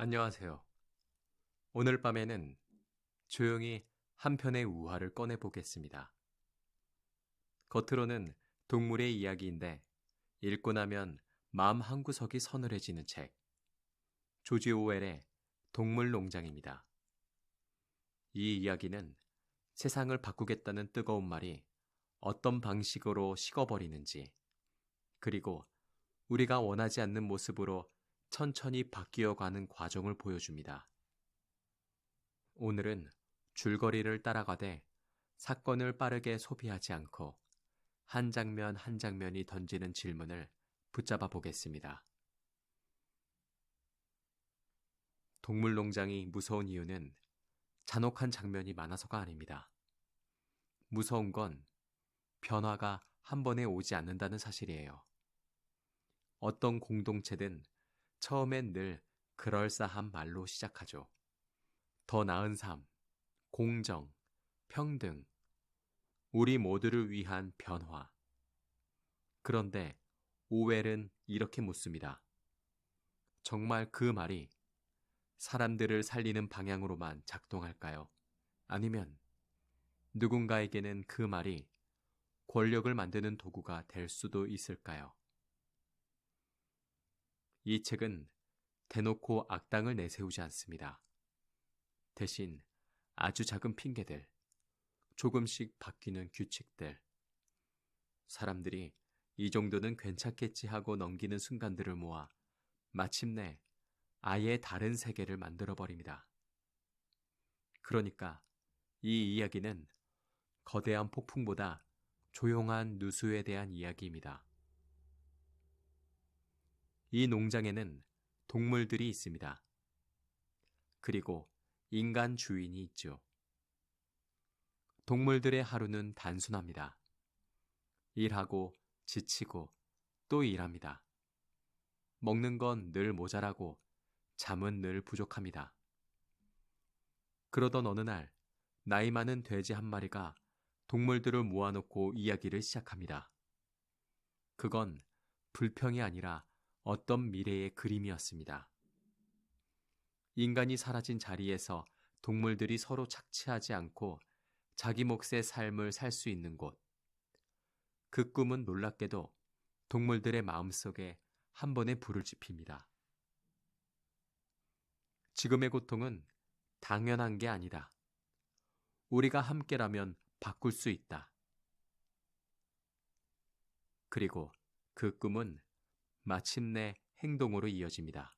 안녕하세요. 오늘 밤에는 조용히 한 편의 우화를 꺼내 보겠습니다. 겉으로는 동물의 이야기인데 읽고 나면 마음 한구석이 서늘해지는 책. 조지 오웰의 동물농장입니다. 이 이야기는 세상을 바꾸겠다는 뜨거운 말이 어떤 방식으로 식어버리는지, 그리고 우리가 원하지 않는 모습으로 천천히 바뀌어가는 과정을 보여줍니다. 오늘은 줄거리를 따라가되 사건을 빠르게 소비하지 않고 한 장면 한 장면이 던지는 질문을 붙잡아 보겠습니다. 동물농장이 무서운 이유는 잔혹한 장면이 많아서가 아닙니다. 무서운 건 변화가 한 번에 오지 않는다는 사실이에요. 어떤 공동체든 처음엔 늘 그럴싸한 말로 시작하죠. 더 나은 삶, 공정, 평등, 우리 모두를 위한 변화. 그런데 오웰은 이렇게 묻습니다. 정말 그 말이 사람들을 살리는 방향으로만 작동할까요? 아니면 누군가에게는 그 말이 권력을 만드는 도구가 될 수도 있을까요? 이 책은 대놓고 악당을 내세우지 않습니다. 대신 아주 작은 핑계들, 조금씩 바뀌는 규칙들, 사람들이 이 정도는 괜찮겠지 하고 넘기는 순간들을 모아 마침내 아예 다른 세계를 만들어버립니다. 그러니까 이 이야기는 거대한 폭풍보다 조용한 누수에 대한 이야기입니다. 이 농장에는 동물들이 있습니다. 그리고 인간 주인이 있죠. 동물들의 하루는 단순합니다. 일하고 지치고 또 일합니다. 먹는 건 늘 모자라고 잠은 늘 부족합니다. 그러던 어느 날 나이 많은 돼지 한 마리가 동물들을 모아놓고 이야기를 시작합니다. 그건 불평이 아니라 어떤 미래의 그림이었습니다. 인간이 사라진 자리에서 동물들이 서로 착취하지 않고 자기 몫의 삶을 살 수 있는 곳. 그 꿈은 놀랍게도 동물들의 마음속에 한 번에 불을 지핍니다. 지금의 고통은 당연한 게 아니다. 우리가 함께라면 바꿀 수 있다. 그리고 그 꿈은 마침내 행동으로 이어집니다.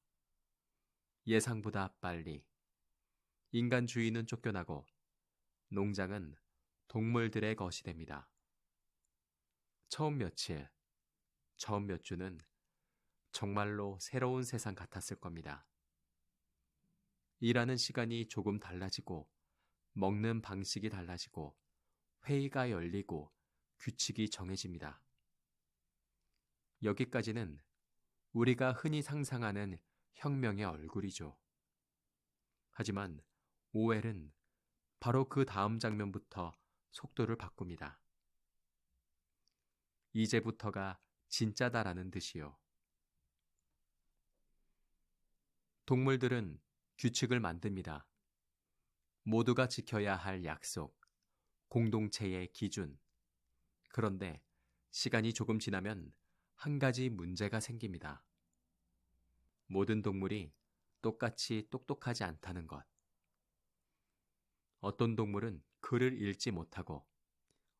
예상보다 빨리. 인간 주인은 쫓겨나고 농장은 동물들의 것이 됩니다. 처음 며칠, 처음 몇 주는 정말로 새로운 세상 같았을 겁니다. 일하는 시간이 조금 달라지고, 먹는 방식이 달라지고, 회의가 열리고, 규칙이 정해집니다. 여기까지는 우리가 흔히 상상하는 혁명의 얼굴이죠. 하지만 오웰은 바로 그 다음 장면부터 속도를 바꿉니다. 이제부터가 진짜다라는 듯이요. 동물들은 규칙을 만듭니다. 모두가 지켜야 할 약속, 공동체의 기준. 그런데 시간이 조금 지나면 한 가지 문제가 생깁니다. 모든 동물이 똑같이 똑똑하지 않다는 것. 어떤 동물은 글을 읽지 못하고,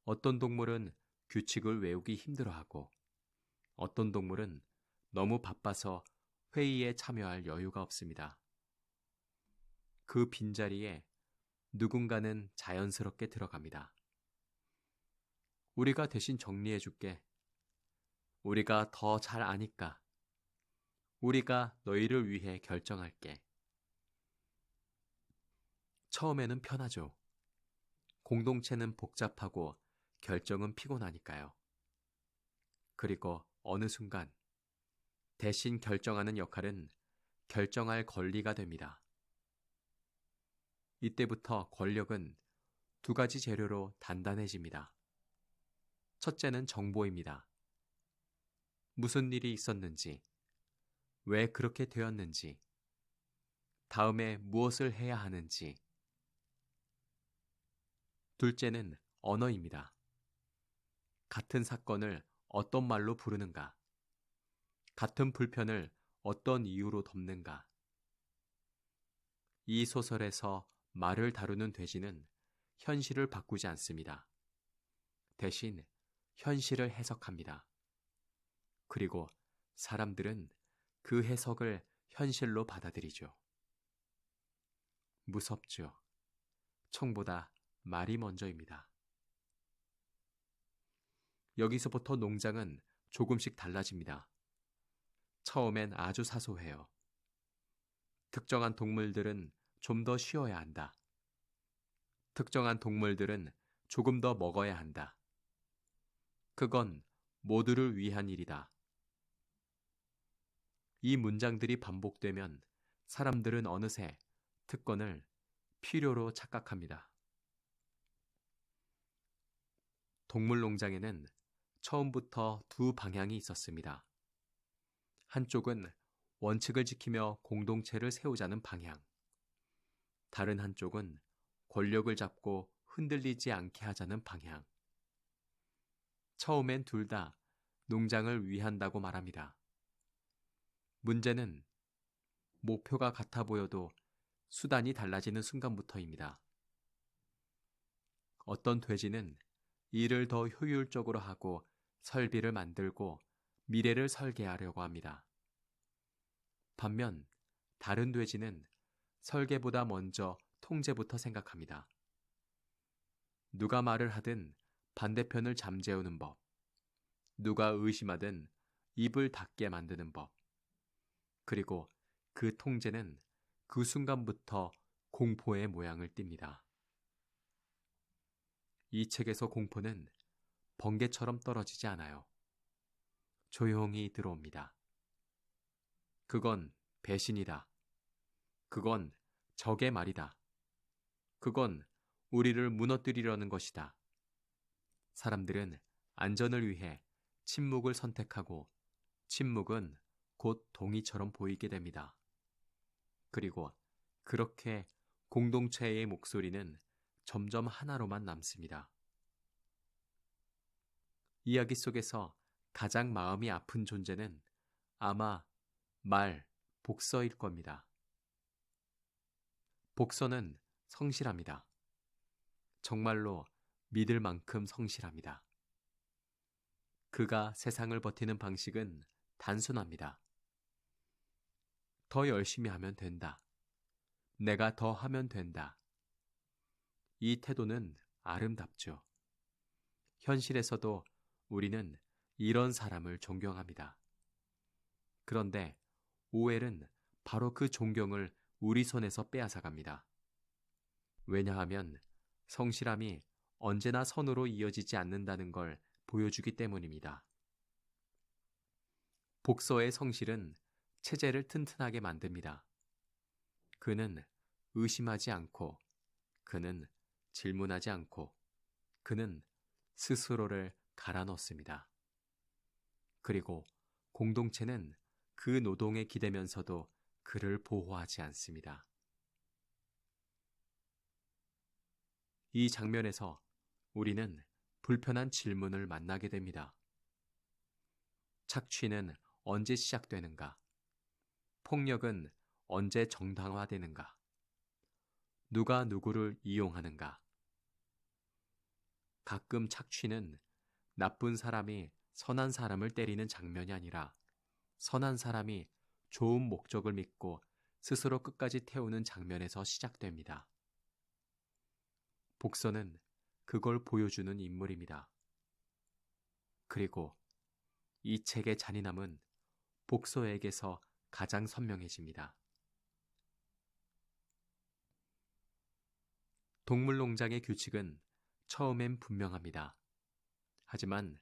어떤 동물은 규칙을 외우기 힘들어하고, 어떤 동물은 너무 바빠서 회의에 참여할 여유가 없습니다. 그 빈자리에 누군가는 자연스럽게 들어갑니다. 우리가 대신 정리해 줄게. 우리가 더 잘 아니까. 우리가 너희를 위해 결정할게. 처음에는 편하죠. 공동체는 복잡하고 결정은 피곤하니까요. 그리고 어느 순간 대신 결정하는 역할은 결정할 권리가 됩니다. 이때부터 권력은 두 가지 재료로 단단해집니다. 첫째는 정보입니다. 무슨 일이 있었는지, 왜 그렇게 되었는지, 다음에 무엇을 해야 하는지. 둘째는 언어입니다. 같은 사건을 어떤 말로 부르는가? 같은 불편을 어떤 이유로 덮는가? 이 소설에서 말을 다루는 돼지는 현실을 바꾸지 않습니다. 대신 현실을 해석합니다. 그리고 사람들은 그 해석을 현실로 받아들이죠. 무섭죠. 청보다 말이 먼저입니다. 여기서부터 농장은 조금씩 달라집니다. 처음엔 아주 사소해요. 특정한 동물들은 좀 더 쉬어야 한다. 특정한 동물들은 조금 더 먹어야 한다. 그건 모두를 위한 일이다. 이 문장들이 반복되면 사람들은 어느새 특권을 필요로 착각합니다. 동물농장에는 처음부터 두 방향이 있었습니다. 한쪽은 원칙을 지키며 공동체를 세우자는 방향. 다른 한쪽은 권력을 잡고 흔들리지 않게 하자는 방향. 처음엔 둘 다 농장을 위한다고 말합니다. 문제는 목표가 같아 보여도 수단이 달라지는 순간부터입니다. 어떤 돼지는 일을 더 효율적으로 하고 설비를 만들고 미래를 설계하려고 합니다. 반면 다른 돼지는 설계보다 먼저 통제부터 생각합니다. 누가 말을 하든 반대편을 잠재우는 법, 누가 의심하든 입을 닫게 만드는 법, 그리고 그 통제는 그 순간부터 공포의 모양을 띱니다. 이 책에서 공포는 번개처럼 떨어지지 않아요. 조용히 들어옵니다. 그건 배신이다. 그건 적의 말이다. 그건 우리를 무너뜨리려는 것이다. 사람들은 안전을 위해 침묵을 선택하고 침묵은 곧 동의처럼 보이게 됩니다. 그리고 그렇게 공동체의 목소리는 점점 하나로만 남습니다. 이야기 속에서 가장 마음이 아픈 존재는 아마 복서일 겁니다. 복서는 성실합니다. 정말로 믿을 만큼 성실합니다. 그가 세상을 버티는 방식은 단순합니다. 더 열심히 하면 된다. 내가 더 하면 된다. 이 태도는 아름답죠. 현실에서도 우리는 이런 사람을 존경합니다. 그런데 오웰은 바로 그 존경을 우리 손에서 빼앗아갑니다. 왜냐하면 성실함이 언제나 선으로 이어지지 않는다는 걸 보여주기 때문입니다. 복서의 성실은 체제를 튼튼하게 만듭니다. 그는 의심하지 않고, 그는 질문하지 않고, 그는 스스로를 갈아 넣습니다. 그리고 공동체는 그 노동에 기대면서도 그를 보호하지 않습니다. 이 장면에서 우리는 불편한 질문을 만나게 됩니다. 착취는 언제 시작되는가? 폭력은 언제 정당화되는가? 누가 누구를 이용하는가? 가끔 착취는 나쁜 사람이 선한 사람을 때리는 장면이 아니라 선한 사람이 좋은 목적을 믿고 스스로 끝까지 태우는 장면에서 시작됩니다. 복서는 그걸 보여주는 인물입니다. 그리고 이 책의 잔인함은 복서에게서 가장 선명해집니다. 동물농장의 규칙은 처음엔 분명합니다. 하지만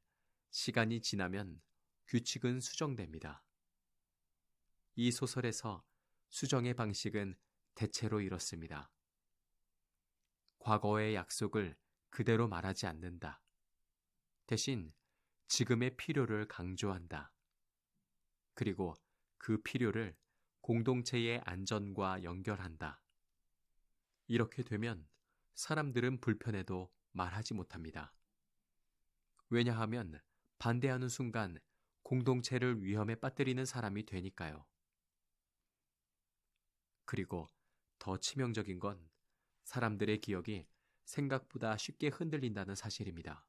시간이 지나면 규칙은 수정됩니다. 이 소설에서 수정의 방식은 대체로 이렇습니다. 과거의 약속을 그대로 말하지 않는다. 대신 지금의 필요를 강조한다. 그리고 그 필요를 공동체의 안전과 연결한다. 이렇게 되면 사람들은 불편해도 말하지 못합니다. 왜냐하면 반대하는 순간 공동체를 위험에 빠뜨리는 사람이 되니까요. 그리고 더 치명적인 건 사람들의 기억이 생각보다 쉽게 흔들린다는 사실입니다.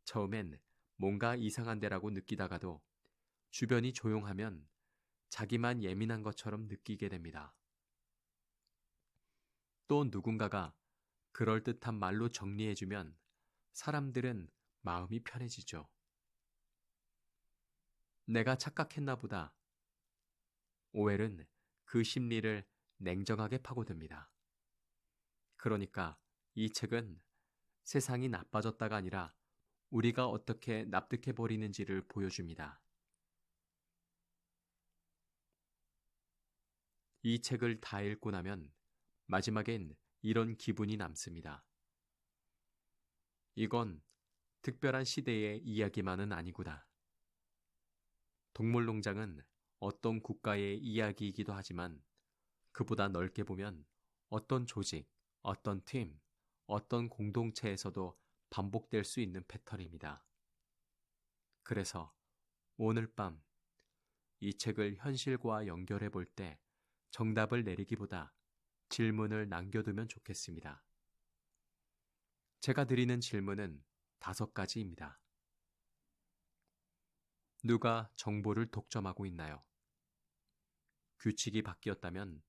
처음엔 뭔가 이상한데라고 느끼다가도 주변이 조용하면 자기만 예민한 것처럼 느끼게 됩니다. 또 누군가가 그럴듯한 말로 정리해주면 사람들은 마음이 편해지죠. 내가 착각했나 보다. 오웰은 그 심리를 냉정하게 파고듭니다. 그러니까 이 책은 세상이 나빠졌다가 아니라 우리가 어떻게 납득해버리는지를 보여줍니다. 이 책을 다 읽고 나면 마지막엔 이런 기분이 남습니다. 이건 특별한 시대의 이야기만은 아니구나. 동물농장은 어떤 국가의 이야기이기도 하지만 그보다 넓게 보면 어떤 조직, 어떤 팀, 어떤 공동체에서도 반복될 수 있는 패턴입니다. 그래서 오늘 밤 이 책을 현실과 연결해 볼 때 정답을 내리기보다 질문을 남겨두면 좋겠습니다. 제가 드리는 질문은 5가지입니다. 누가 정보를 독점하고 있나요? 규칙이 바뀌었다면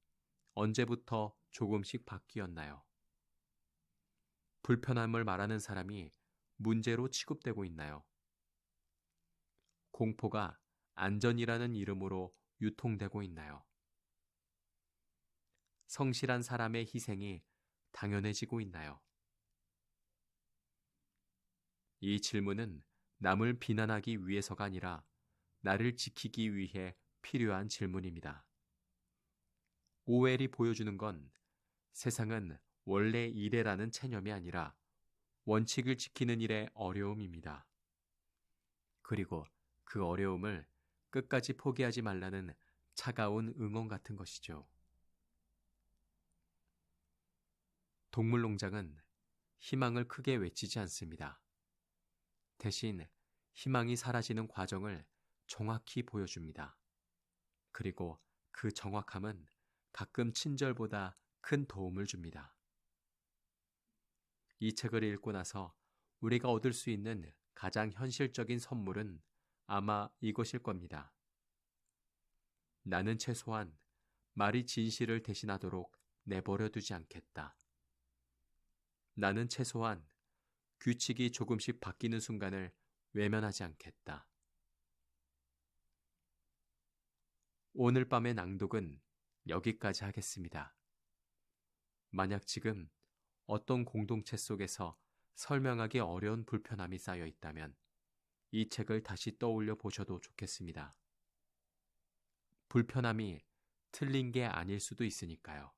언제부터 조금씩 바뀌었나요? 불편함을 말하는 사람이 문제로 취급되고 있나요? 공포가 안전이라는 이름으로 유통되고 있나요? 성실한 사람의 희생이 당연해지고 있나요? 이 질문은 남을 비난하기 위해서가 아니라 나를 지키기 위해 필요한 질문입니다. 오웰이 보여주는 건 세상은 원래 이래라는 체념이 아니라 원칙을 지키는 일의 어려움입니다. 그리고 그 어려움을 끝까지 포기하지 말라는 차가운 응원 같은 것이죠. 동물농장은 희망을 크게 외치지 않습니다. 대신 희망이 사라지는 과정을 정확히 보여줍니다. 그리고 그 정확함은 가끔 친절보다 큰 도움을 줍니다. 이 책을 읽고 나서 우리가 얻을 수 있는 가장 현실적인 선물은 아마 이것일 겁니다. 나는 최소한 말이 진실을 대신하도록 내버려 두지 않겠다. 나는 최소한 규칙이 조금씩 바뀌는 순간을 외면하지 않겠다. 오늘 밤의 낭독은 여기까지 하겠습니다. 만약 지금 어떤 공동체 속에서 설명하기 어려운 불편함이 쌓여 있다면 이 책을 다시 떠올려 보셔도 좋겠습니다. 불편함이 틀린 게 아닐 수도 있으니까요.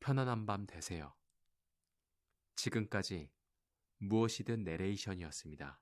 편안한 밤 되세요. 지금까지 무엇이든 내레이션이었습니다.